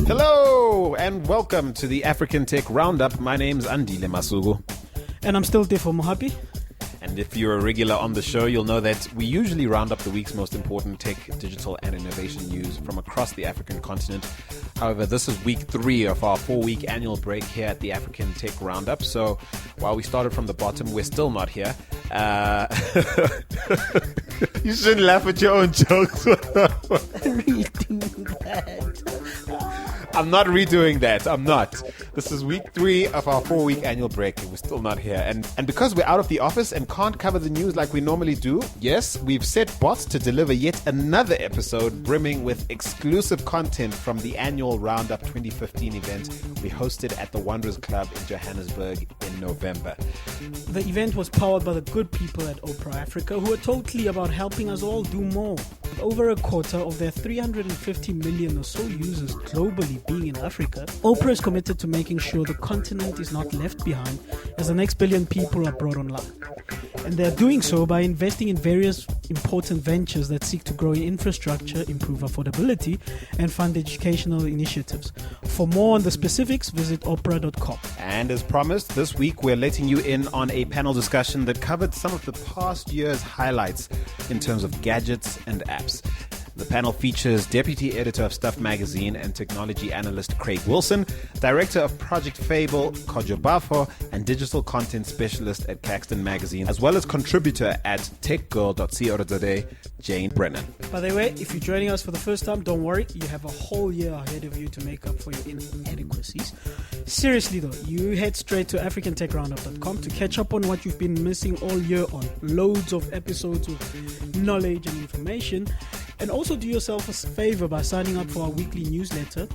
Hello and welcome to the African Tech Roundup. My name's Andile Masugu. And I'm still Defo Mohapi. And if you're a regular on the show, you'll know that we usually round up the week's most important tech, digital, and innovation news from across the African continent. However, this is week 3 of our 4-week annual break here at the African Tech Roundup. So while we started from the bottom, we're still not here. You shouldn't laugh at your own jokes. Redo that. I'm not redoing that. I'm not. This is week 3 of our 4-week annual break, and we're still not here. And because we're out of the office and can't cover the news like we normally do, yes, we've set bots to deliver yet another episode brimming with exclusive content from the annual Roundup 2015 event we hosted at the Wanderers Club in Johannesburg in November. The event was powered by the good people at Oprah Africa, who are totally about helping us all do more. With over a quarter of their 350 million or so users globally being in Africa, Oprah is committed to making sure the continent is not left behind as the next billion people are brought online. And they're doing so by investing in various important ventures that seek to grow in infrastructure, improve affordability, and fund educational initiatives. For more on the specifics, visit Oprah.com. And as promised, this week we're letting you in on a panel discussion that covered some of the past year's highlights in terms of gadgets and apps. The panel features Deputy Editor of Stuff Magazine and Technology Analyst Craig Wilson, Director of Project Fable Kojo Baffoe, and Digital Content Specialist at Caxton Magazine, as well as contributor at techgirl.co.za, Jade Brennan. By the way, if you're joining us for the first time, don't worry, you have a whole year ahead of you to make up for your inadequacies. Seriously though, you head straight to africantechroundup.com to catch up on what you've been missing all year on loads of episodes of knowledge and information. And also do yourself a favor by signing up for our weekly newsletter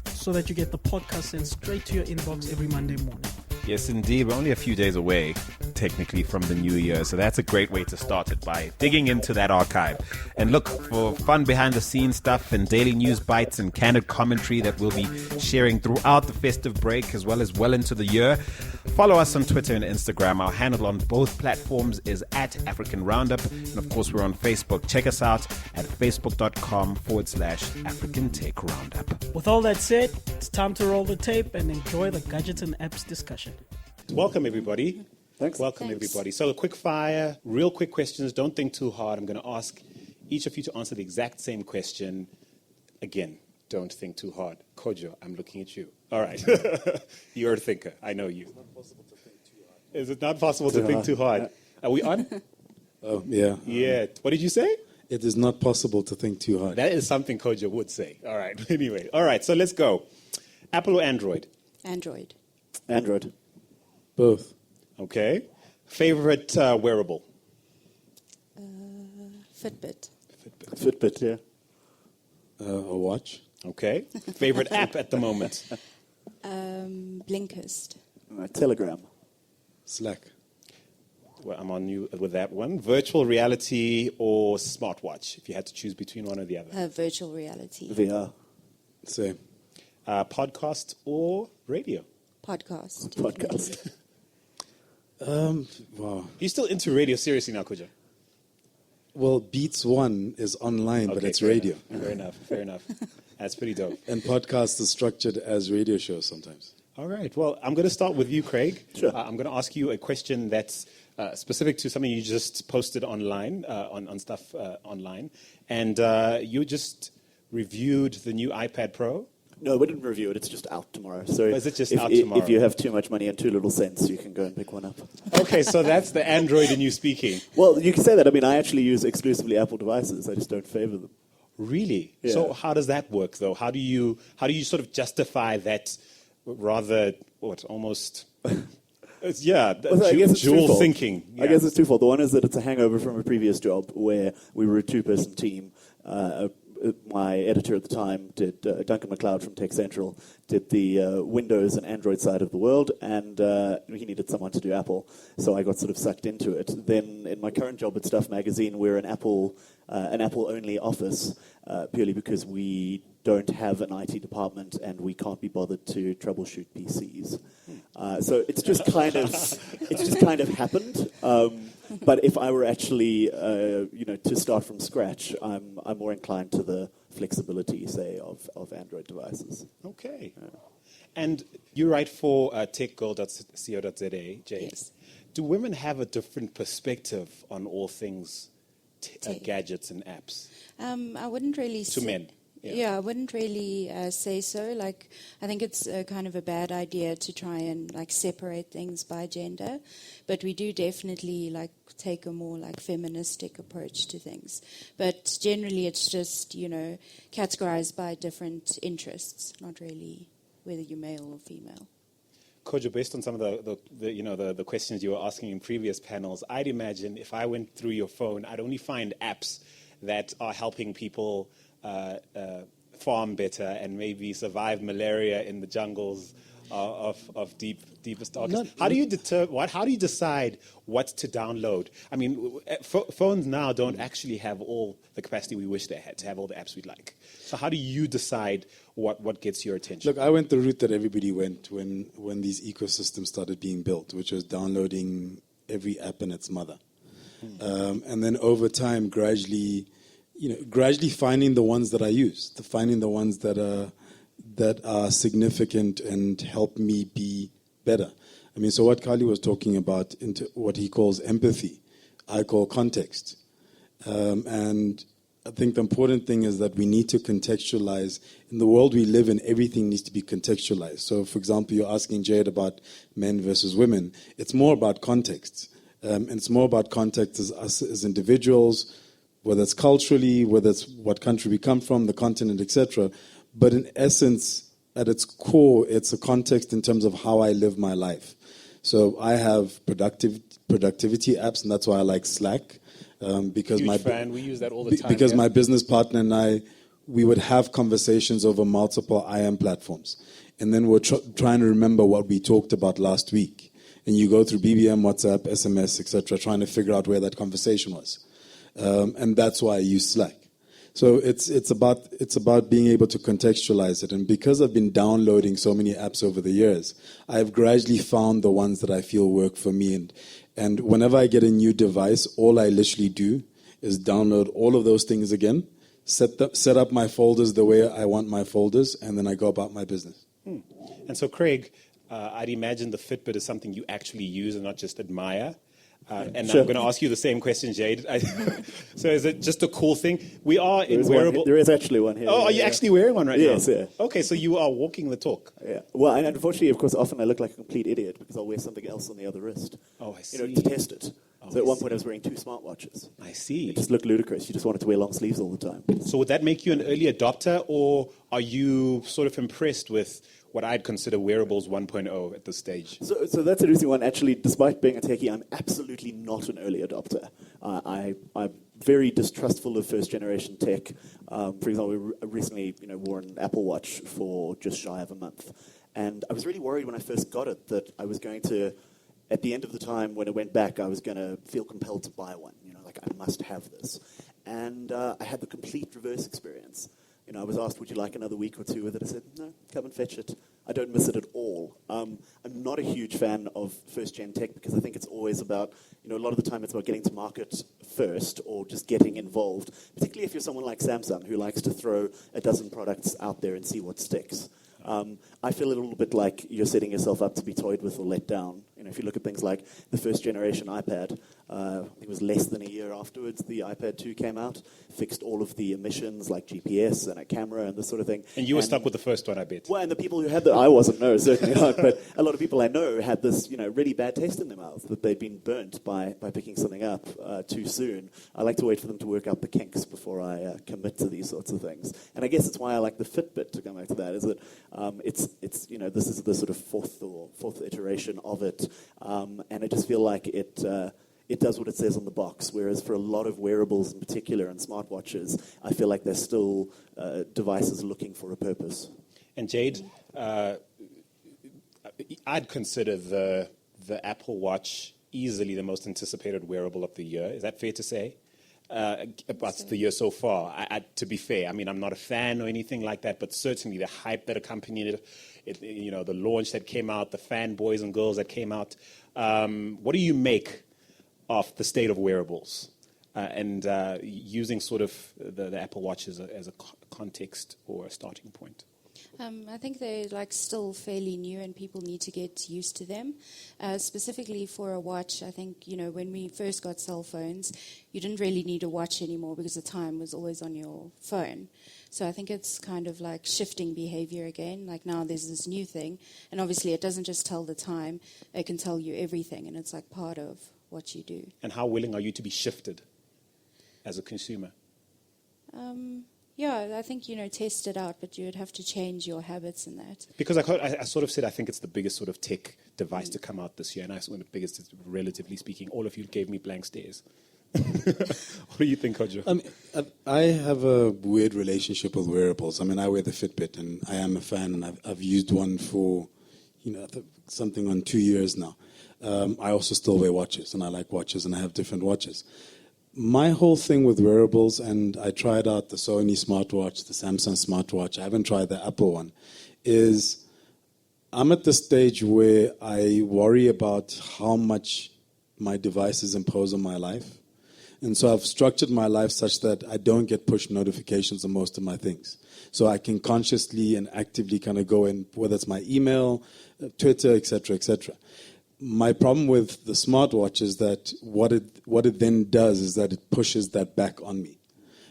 so that you get the podcast sent straight to your inbox every Monday morning. Yes, indeed. We're only a few days away, technically, from the new year. So that's a great way to start it, by digging into that archive. And look for fun behind-the-scenes stuff and daily news bites and candid commentary that we'll be sharing throughout the festive break as well into the year. Follow us on Twitter and Instagram. Our handle on both platforms is at African Roundup. And of course, we're on Facebook. Check us out at facebook.com/African Tech Roundup. With all that said, it's time to roll the tape and enjoy the gadgets and apps discussion. Welcome, everybody. Thanks. Welcome, everybody. So, a quick fire, real quick questions. Don't think too hard. I'm going to ask each of you to answer the exact same question. Again, don't think too hard. Kojo, I'm looking at you. All right. You're a thinker. I know you. It's not possible to think too hard. Is it not possible to think too hard? Are we on? Oh, yeah. Yeah. What did you say? It is not possible to think too hard. That is something Kojo would say. All right. Anyway. All right. So, let's go. Apple or Android? Android. Android. Both. Okay. Favorite wearable? Fitbit. Fitbit, yeah. A watch. Okay. Favorite app at the moment? Blinkist. Telegram. Slack. Well, I'm on you with that one. Virtual reality or smartwatch, if you had to choose between one or the other? Virtual reality. VR. Same. Podcast or radio? Podcast. Podcast. Wow. You're still into radio seriously now, Kojo? Well, Beats One is online, but it's radio. Fair enough. That's pretty dope. And podcast is structured as radio shows sometimes. All right. Well, I'm going to start with you, Craig. Sure. I'm going to ask you a question that's specific to something you just posted online, on stuff online. And you just reviewed the new iPad Pro. No, we didn't review it. It's just out tomorrow. So is it just out tomorrow? If you have too much money and too little sense, you can go and pick one up. Okay, so that's the Android in you speaking. Well, you can say that. I mean, I actually use exclusively Apple devices. I just don't favor them. Really? Yeah. So how does that work, though? How do you sort of justify that rather, almost... Yeah, Well, I guess it's dual twofold. thinking. Yeah. I guess it's twofold. The one is that it's a hangover from a previous job where we were a two-person team. My editor at the time, Duncan McLeod from Tech Central, did the Windows and Android side of the world, and he needed someone to do Apple, so I got sort of sucked into it. Then in my current job at Stuff Magazine, we're an Apple-only office, purely because we don't have an IT department and we can't be bothered to troubleshoot PCs. So it's just kind of happened. But if I were actually, to start from scratch, I'm more inclined to the flexibility, say, of Android devices. Okay. And you write for techgirl.co.za, Jade. Yes. Do women have a different perspective on all things gadgets and apps? I wouldn't really To men? Yeah, I wouldn't really say so. Like, I think it's kind of a bad idea to try and separate things by gender, but we do definitely take a more feministic approach to things. But generally, it's just categorized by different interests, not really whether you're male or female. Kojo, based on some of the questions you were asking in previous panels, I'd imagine if I went through your phone, I'd only find apps that are helping people farm better and maybe survive malaria in the jungles of deepest darkness. How do you decide what to download? I mean, phones now don't actually have all the capacity we wish they had to have all the apps we'd like. So how do you decide what gets your attention? Look, I went the route that everybody went when these ecosystems started being built, which was downloading every app and its mother. And then over time, gradually finding the ones that I use, finding the ones that are significant and help me be better. I mean, so what Kali was talking about, into what he calls empathy, I call context. And I think the important thing is that we need to contextualize. In the world we live in, everything needs to be contextualized. So, for example, you're asking Jade about men versus women. It's more about context. And it's more about context as us as individuals, whether it's culturally, whether it's what country we come from, the continent, etc. But in essence, at its core, it's a context in terms of how I live my life. So I have productivity apps, and that's why I like Slack. Because Huge fan. We use that all the time. Because my business partner and I, we would have conversations over multiple IM platforms. And then we're trying to remember what we talked about last week. And you go through BBM, WhatsApp, SMS, etc., trying to figure out where that conversation was. And that's why I use Slack. So it's about being able to contextualize it. And because I've been downloading so many apps over the years, I've gradually found the ones that I feel work for me. And whenever I get a new device, all I literally do is download all of those things again, set up my folders the way I want my folders, and then I go about my business. And so, Craig, I'd imagine the Fitbit is something you actually use and not just admire. And Sure. I'm going to ask you the same question, Jade. So is it just a cool thing? We are in wearable... There is actually one here. Oh, are you actually wearing one right now? Yes, yeah. Okay, so you are walking the talk. Yeah. Well, and unfortunately, of course, often I look like a complete idiot because I'll wear something else on the other wrist. Oh, I see. To test it. Oh, So at I one see. point I was wearing 2 smartwatches. I see. It just looked ludicrous. You just wanted to wear long sleeves all the time. So would that make you an early adopter, or are you sort of impressed with what I'd consider wearables 1.0 at this stage? So that's an interesting one. Actually, despite being a techie, I'm absolutely not an early adopter. I'm very distrustful of first-generation tech. For example, we recently wore an Apple Watch for just shy of a month. And I was really worried when I first got it that I was going to, at the end of the time when it went back, I was going to feel compelled to buy one. I must have this. And I had the complete reverse experience. I was asked, would you like another week or two with it? I said, no, come and fetch it. I don't miss it at all. I'm not a huge fan of first-gen tech because I think it's always about, a lot of the time it's about getting to market first or just getting involved, particularly if you're someone like Samsung who likes to throw a dozen products out there and see what sticks. I feel a little bit like you're setting yourself up to be toyed with or let down. If you look at things like the first-generation iPad, it was less than a year afterwards the iPad 2 came out, fixed all of the emissions like GPS and a camera and this sort of thing. And you were stuck with the first one, I bet. Well, and the people who had I wasn't, no, certainly not, but a lot of people I know had this, really bad taste in their mouth, that they'd been burnt by picking something up too soon. I like to wait for them to work out the kinks before I commit to these sorts of things. And I guess it's why I like the Fitbit, to come back to that, is that it's this is the sort of fourth iteration of it, and I just feel like it does what it says on the box, whereas for a lot of wearables in particular and smartwatches, I feel like they're still devices looking for a purpose. And Jade, I'd consider the Apple Watch easily the most anticipated wearable of the year. Is that fair to say? About the year so far. To be fair, I mean, I'm not a fan or anything like that, but certainly the hype that accompanied it, the launch that came out, the fanboys and girls that came out. What do you make of the state of wearables and using sort of the Apple Watch as a context or a starting point? I think they're still fairly new and people need to get used to them. Specifically for a watch, I think, when we first got cell phones, you didn't really need a watch anymore because the time was always on your phone. So I think it's kind of shifting behavior again. Now there's this new thing. And obviously it doesn't just tell the time, it can tell you everything. And it's part of what you do. And how willing are you to be shifted as a consumer? Yeah, I think, test it out, but you would have to change your habits in that. Because I sort of said I think it's the biggest sort of tech device to come out this year, and I said the biggest, relatively speaking. All of you gave me blank stares. What do you think, Kojo? I have a weird relationship with wearables. I wear the Fitbit, and I am a fan, and I've used one for, something on 2 years now. I also still wear watches, and I like watches, and I have different watches. My whole thing with wearables, and I tried out the Sony smartwatch, the Samsung smartwatch, I haven't tried the Apple one, is I'm at the stage where I worry about how much my devices impose on my life. And so I've structured my life such that I don't get push notifications on most of my things. So I can consciously and actively kind of go in, whether it's my email, Twitter, etc., etc. My problem with the smartwatch is that what it then does is that it pushes that back on me,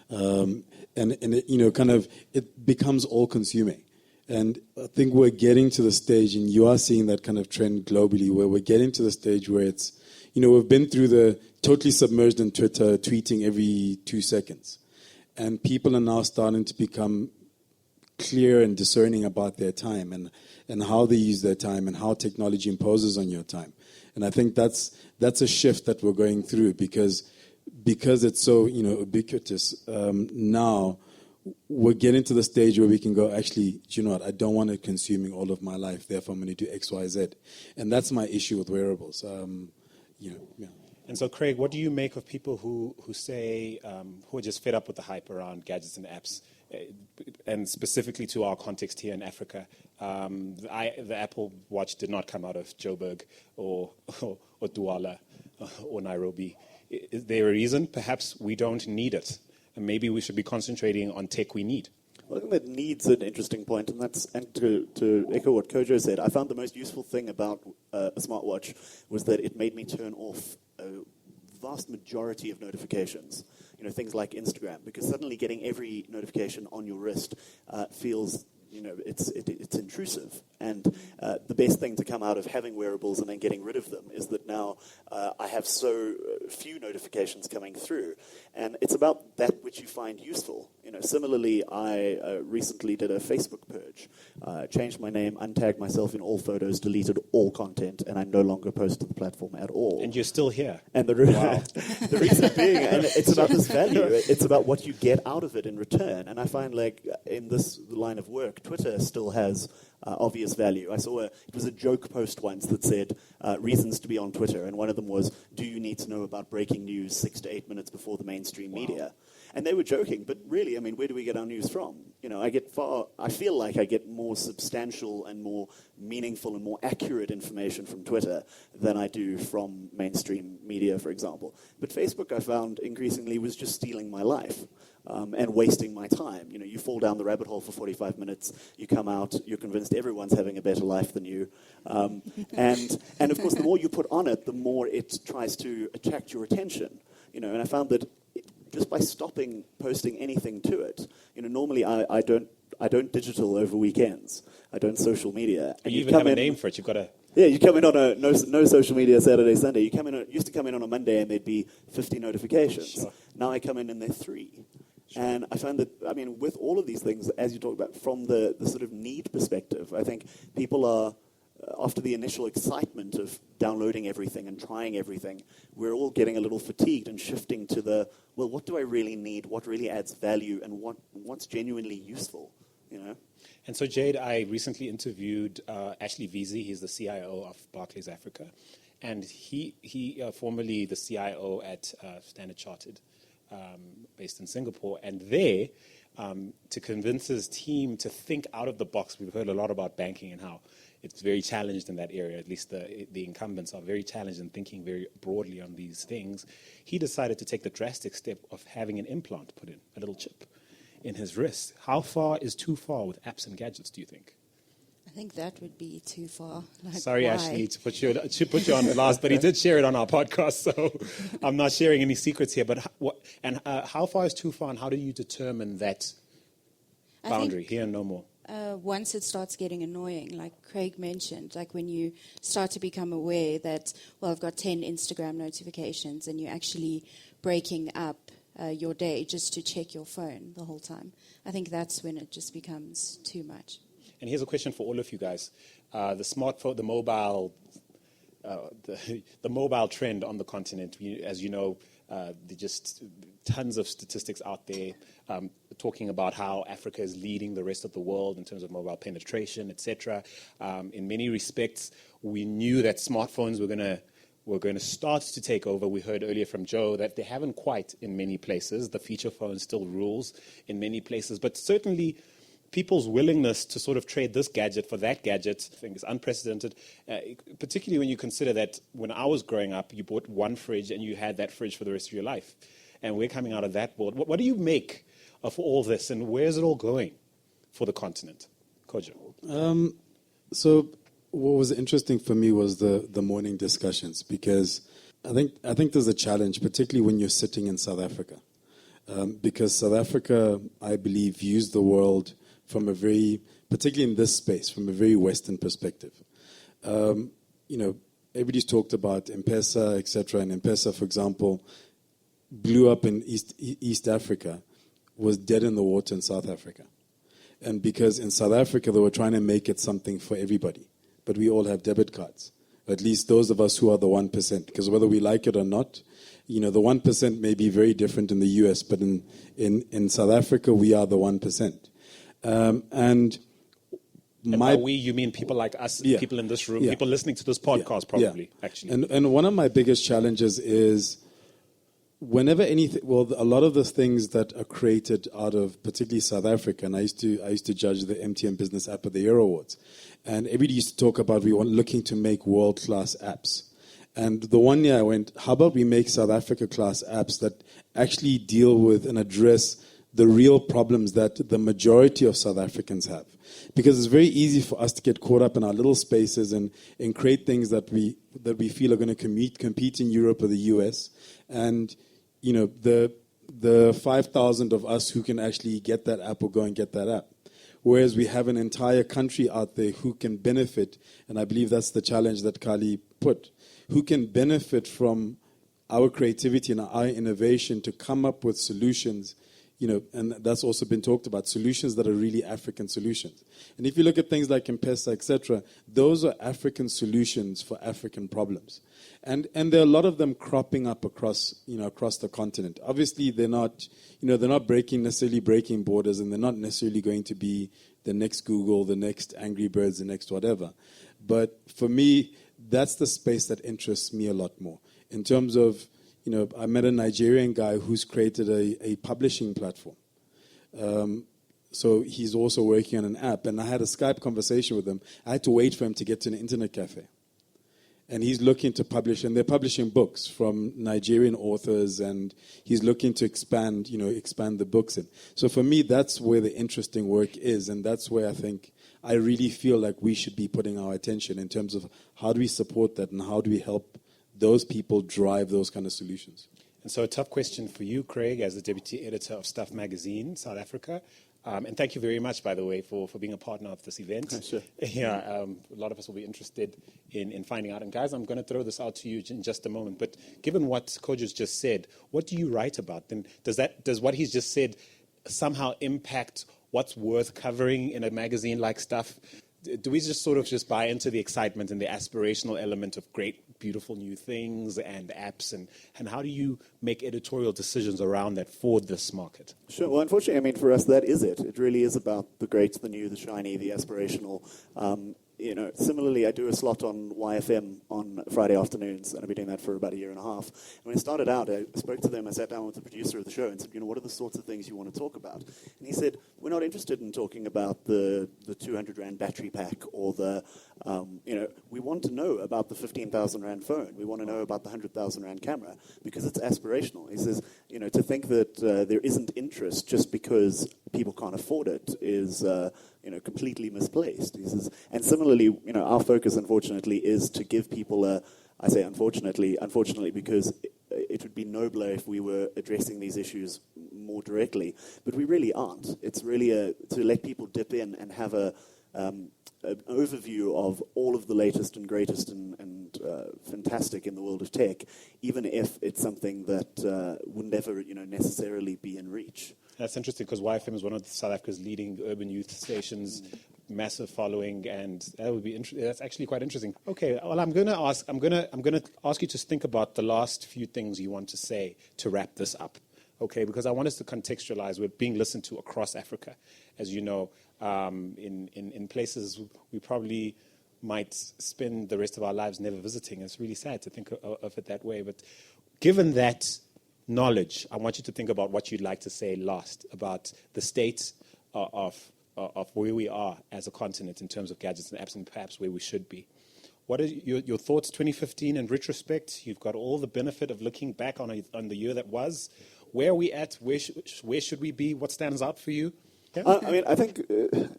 and it, it becomes all consuming. And I think we're getting to the stage, and you are seeing that kind of trend globally, where we're getting to the stage where it's, we've been through the totally submerged in Twitter, tweeting every 2 seconds, and people are now starting to become clear and discerning about their time and how they use their time and how technology imposes on your time. And I think that's a shift that we're going through because it's so ubiquitous. Now we're getting to the stage where we can go, actually, do you know what? I don't want it consuming all of my life. Therefore, I'm going to do X, Y, Z. And that's my issue with wearables. Yeah. And so, Craig, what do you make of people who say who are just fed up with the hype around gadgets and apps? And specifically to our context here in Africa, the Apple Watch did not come out of Joburg or Douala or Nairobi. Is there a reason? Perhaps we don't need it, and maybe we should be concentrating on tech we need. Well, I think that needs an interesting point, and to echo what Kojo said, I found the most useful thing about a smartwatch was that it made me turn off a vast majority of notifications. Things like Instagram, because suddenly getting every notification on your wrist feels, it's intrusive. And the best thing to come out of having wearables and then getting rid of them is that now I have so few notifications coming through. And it's about that which you find useful. Similarly, I recently did a Facebook purge, changed my name, untagged myself in all photos, deleted all content, and I no longer post to the platform at all. And you're still here. And the reason being, and it's about this value, it's about what you get out of it in return. And I find in this line of work, Twitter still has obvious value. I saw it was a joke post once that said reasons to be on Twitter, and one of them was, do you need to know about breaking news 6 to 8 minutes before the mainstream media? And they were joking, but really, where do we get our news from? I feel like I get more substantial and more meaningful and more accurate information from Twitter than I do from mainstream media, for example. But Facebook, I found increasingly, was just stealing my life. And wasting my time. You fall down the rabbit hole for 45 minutes, you come out, you're convinced everyone's having a better life than you. And of course, the more you put on it, the more it tries to attract your attention. And I found that just by stopping posting anything to it, normally I don't digital over weekends. I don't social media. And you even have a name for it. You've got a... Yeah, you come in on a no social media Saturday, Sunday. Used to come in on a Monday and there'd be 50 notifications. Sure. Now I come in and there's 3. Sure. And I found that, with all of these things, as you talk about, from the sort of need perspective, I think people are, after the initial excitement of downloading everything and trying everything, we're all getting a little fatigued and shifting to what do I really need, what really adds value, and what's genuinely useful. you know. And so, Jade, I recently interviewed Ashley Veazey. He's the CIO of Barclays Africa. And he formerly the CIO at Standard Chartered, based in Singapore. And there, to convince his team to think out of the box, we've heard a lot about banking and how it's very challenged in that area. At least the incumbents are very challenged in thinking very broadly on these things. He decided to take the drastic step of having an implant put in, a little chip in his wrist. How far is too far with apps and gadgets, do you think? I think that would be too far. Like, Sorry, why? Ashley, to put you on blast, but he did share it on our podcast, so I'm not sharing any secrets here. But how far is too far, and how do you determine that boundary? Here and no more. Once it starts getting annoying, like Craig mentioned, like when you start to become aware that, well, I've got 10 Instagram notifications, and you're actually breaking up your day just to check your phone the whole time. I think that's when it just becomes too much. And here's a question for all of you guys: the smartphone, the mobile, the mobile trend on the continent. As you know, there's just tons of statistics out there talking about how Africa is leading the rest of the world in terms of mobile penetration, etc. In many respects, we knew that smartphones were going to start to take over. We heard earlier from Joe that they haven't quite in many places. The feature phone still rules in many places, but certainly people's willingness to sort of trade this gadget for that gadget, I think, is unprecedented, particularly when you consider that when I was growing up, you bought one fridge and you had that fridge for the rest of your life. And we're coming out of that world. What do you make of all this, and where is it all going for the continent? Kojo. So what was interesting for me was the morning discussions, because I think there's a challenge, particularly when you're sitting in South Africa. Because South Africa, I believe, views the world from a very, particularly in this space, from a very Western perspective. Everybody's talked about M-Pesa, etc. And M-Pesa, for example, blew up in East Africa, was dead in the water in South Africa. And because in South Africa, they were trying to make it something for everybody. But we all have debit cards, at least those of us who are the 1%. Because whether we like it or not, the 1% may be very different in the US, but in South Africa, we are the 1%. And by we, you mean people like us, people in this room, people listening to this podcast, probably, actually. And one of my biggest challenges is whenever a lot of the things that are created out of particularly South Africa, and I used to judge the MTN Business App at the Year Awards, and everybody used to talk about we were looking to make world-class apps. And the one year I went, how about we make South Africa-class apps that actually deal with and address the real problems that the majority of South Africans have? Because it's very easy for us to get caught up in our little spaces and create things that we feel are going to compete in Europe or the US. And, the 5,000 of us who can actually get that app will go and get that app. Whereas we have an entire country out there who can benefit, and I believe that's the challenge that Kali put, who can benefit from our creativity and our innovation to come up with solutions, and that's also been talked about, solutions that are really African solutions. And if you look at things like M-Pesa, etc., those are African solutions for African problems. And there are a lot of them cropping up across the continent. Obviously, they're not necessarily breaking borders, and they're not necessarily going to be the next Google, the next Angry Birds, the next whatever. But for me, that's the space that interests me a lot more. In terms of, I met a Nigerian guy who's created a publishing platform. So he's also working on an app. And I had a Skype conversation with him. I had to wait for him to get to an internet cafe. And he's looking to publish, and they're publishing books from Nigerian authors, and he's looking to expand the books in. So for me, that's where the interesting work is, and that's where I really feel like we should be putting our attention in terms of how do we support that and how do we help those people drive those kind of solutions. And so a tough question for you, Craig, as the deputy editor of Stuff Magazine, South Africa. And thank you very much, by the way, for being a partner of this event. Sure. A lot of us will be interested in finding out. And guys, I'm going to throw this out to you in just a moment. But given what Kojo's just said, what do you write about? Then does what he's just said somehow impact what's worth covering in a magazine like Stuff? Do we just sort of buy into the excitement and the aspirational element of great beautiful new things and apps, and how do you make editorial decisions around that for this market? Sure. Well, unfortunately, I mean, for us, that is it. It really is about the great, the new, the shiny, the aspirational. Similarly, I do a slot on YFM on Friday afternoons, and I've been doing that for about a year and a half. And when I started out, I spoke to them, I sat down with the producer of the show and said, what are the sorts of things you want to talk about? And he said, we're not interested in talking about the 200 Rand battery pack or we want to know about the 15,000 Rand phone. We want to know about the 100,000 Rand camera because it's aspirational. He says, to think that there isn't interest just because people can't afford it is completely misplaced. He says, and similarly, our focus, unfortunately, is to give people I say unfortunately because it would be nobler if we were addressing these issues more directly, but we really aren't. It's really to let people dip in and have an overview of all of the latest and greatest and fantastic in the world of tech, even if it's something that would never necessarily be in reach. That's interesting because YFM is one of South Africa's leading urban youth stations, massive following, and that would be that's actually quite interesting. Okay, well, I'm going to ask you to think about the last few things you want to say to wrap this up. Okay, because I want us to contextualize. We're being listened to across Africa, as you know, in places we probably might spend the rest of our lives never visiting. It's really sad to think of it that way. But given that knowledge, I want you to think about what you'd like to say last about the state of where we are as a continent in terms of gadgets and apps, and perhaps where we should be. What are your thoughts 2015 in retrospect? You've got all the benefit of looking back on the year that was. Where are we at? Where should we be? What stands out for you? Yeah. I think,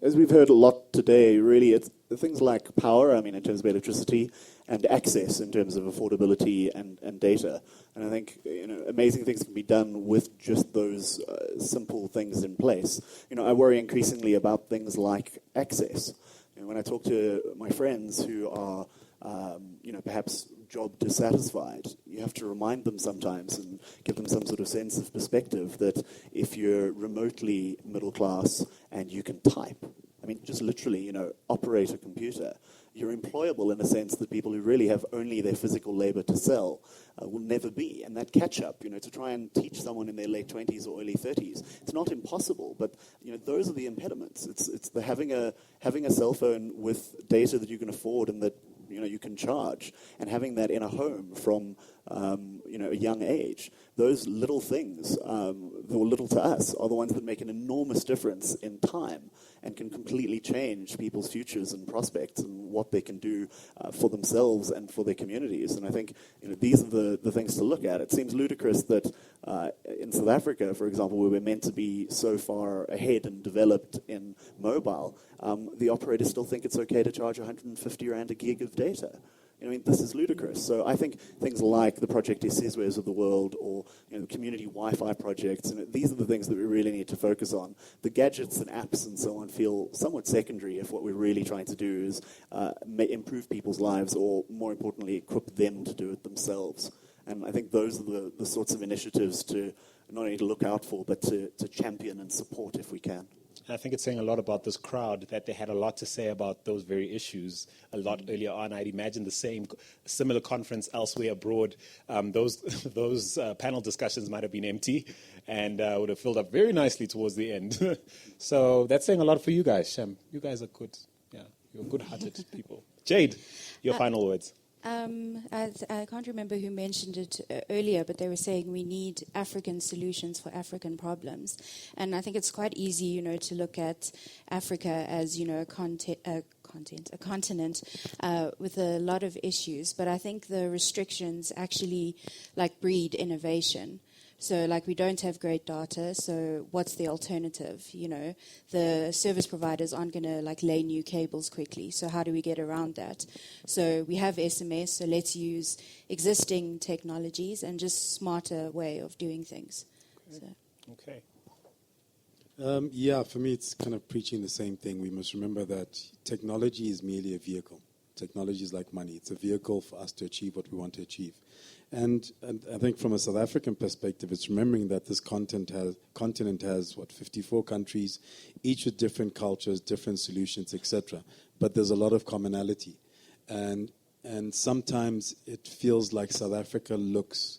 as we've heard a lot today, really, it's things like power, in terms of electricity, and access in terms of affordability and data. And I think, amazing things can be done with just those simple things in place. I worry increasingly about things like access. When I talk to my friends who are, perhaps job dissatisfied, you have to remind them sometimes and give them some sort of sense of perspective that if you're remotely middle class and you can type, just literally, operate a computer, you're employable in a sense that people who really have only their physical labor to sell will never be. And that catch-up, to try and teach someone in their late 20s or early 30s, it's not impossible, but those are the impediments. It's the having a cell phone with data that you can afford and that you can charge, and having that in a home from a young age. Those little things, or little to us, are the ones that make an enormous difference in time and can completely change people's futures and prospects and what they can do for themselves and for their communities. And I think these are the things to look at. It seems ludicrous that in South Africa, for example, where we're meant to be so far ahead and developed in mobile, the operators still think it's okay to charge 150 Rand a gig of data. This is ludicrous. So I think things like the Project Isizwe's of the world or community Wi-Fi projects, these are the things that we really need to focus on. The gadgets and apps and so on feel somewhat secondary if what we're really trying to do is improve people's lives or, more importantly, equip them to do it themselves. And I think those are the sorts of initiatives to not only to look out for, but to champion and support if we can. I think it's saying a lot about this crowd that they had a lot to say about those very issues a lot earlier on. I'd imagine similar conference elsewhere abroad. Those panel discussions might have been empty and would have filled up very nicely towards the end. So that's saying a lot for you guys, Shem. You guys are good. Yeah, you're good-hearted people. Jade, your final words. I can't remember who mentioned it earlier, but they were saying we need African solutions for African problems. And I think it's quite easy, to look at Africa as, a continent with a lot of issues. But I think the restrictions actually breed innovation. So, we don't have great data, so what's the alternative? The service providers aren't going to, lay new cables quickly, so how do we get around that? So we have SMS, so let's use existing technologies and just smarter way of doing things. Okay. For me, it's kind of preaching the same thing. We must remember that technology is merely a vehicle. Technology is like money. It's a vehicle for us to achieve what we want to achieve. And I think from a South African perspective, it's remembering that this continent has 54 countries, each with different cultures, different solutions, etc. But there's a lot of commonality. And and sometimes it feels like South Africa looks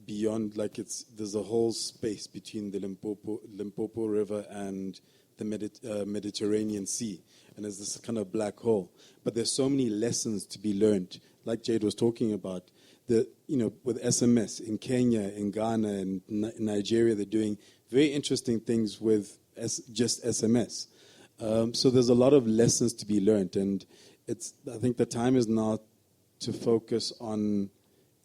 beyond, like there's a whole space between the Limpopo River and the Mediterranean Sea, and there's this kind of black hole. But there's so many lessons to be learned, like Jade was talking about. With SMS in Kenya, in Ghana, and Nigeria, they're doing very interesting things with just SMS. So there's a lot of lessons to be learned, and I think the time is now to focus on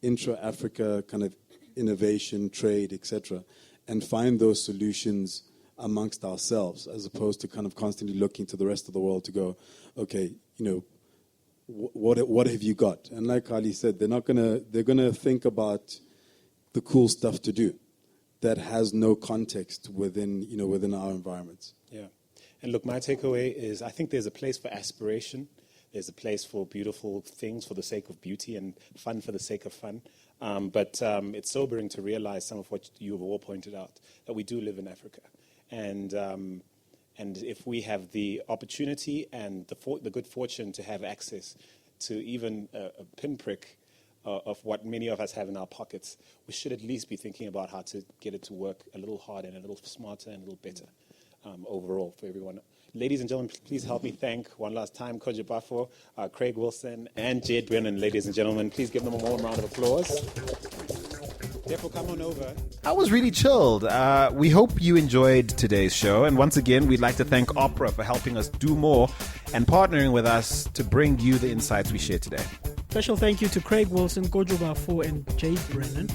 intra-Africa kind of innovation, trade, etc., and find those solutions amongst ourselves, as opposed to kind of constantly looking to the rest of the world to go, okay, what have you got? And like Ali said, they're gonna think about the cool stuff to do that has no context within our environments. Yeah. And look, my takeaway is I think there's a place for aspiration. There's a place for beautiful things for the sake of beauty and fun for the sake of fun. But it's sobering to realize some of what you have all pointed out, that we do live in Africa. And if we have the opportunity and the good fortune to have access to even a pinprick of what many of us have in our pockets, we should at least be thinking about how to get it to work a little harder and a little smarter and a little better overall for everyone. Ladies and gentlemen, please help me thank one last time Kojo Baffoe, Craig Wilson, and Jade Brennan. Ladies and gentlemen, please give them a warm round of applause. Therefore, come on over. I was really chilled. We hope you enjoyed today's show. And once again, we'd like to thank Opera for helping us do more and partnering with us to bring you the insights we shared today. Special thank you to Craig Wilson, Kojo Baffoe, and Jade Brennan.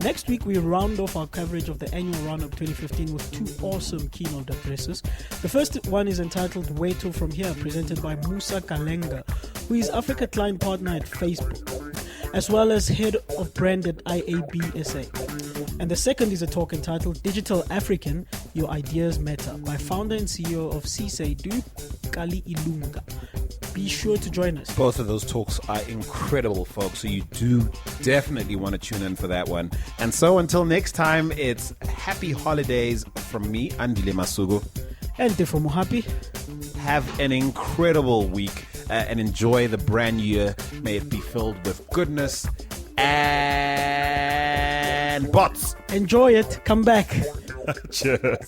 Next week, we round off our coverage of the annual Roundup 2015 with two awesome keynote addresses. The first one is entitled Weto From Here, presented by Musa Kalenga, who is Africa Client Partner at Facebook, as well as Head of Brand at IAB SA. And the second is a talk entitled Digital African, Your Ideas Matter, by founder and CEO of CSAIDU, Kali Ilunga. Be sure to join us. Both of those talks are incredible, folks, so you do definitely want to tune in for that one. And so until next time, it's happy holidays from me, Andile Masugu. And Defo Mohapi. Have an incredible week and enjoy the brand new year. May it be filled with goodness and bots. Enjoy it. Come back. Cheers.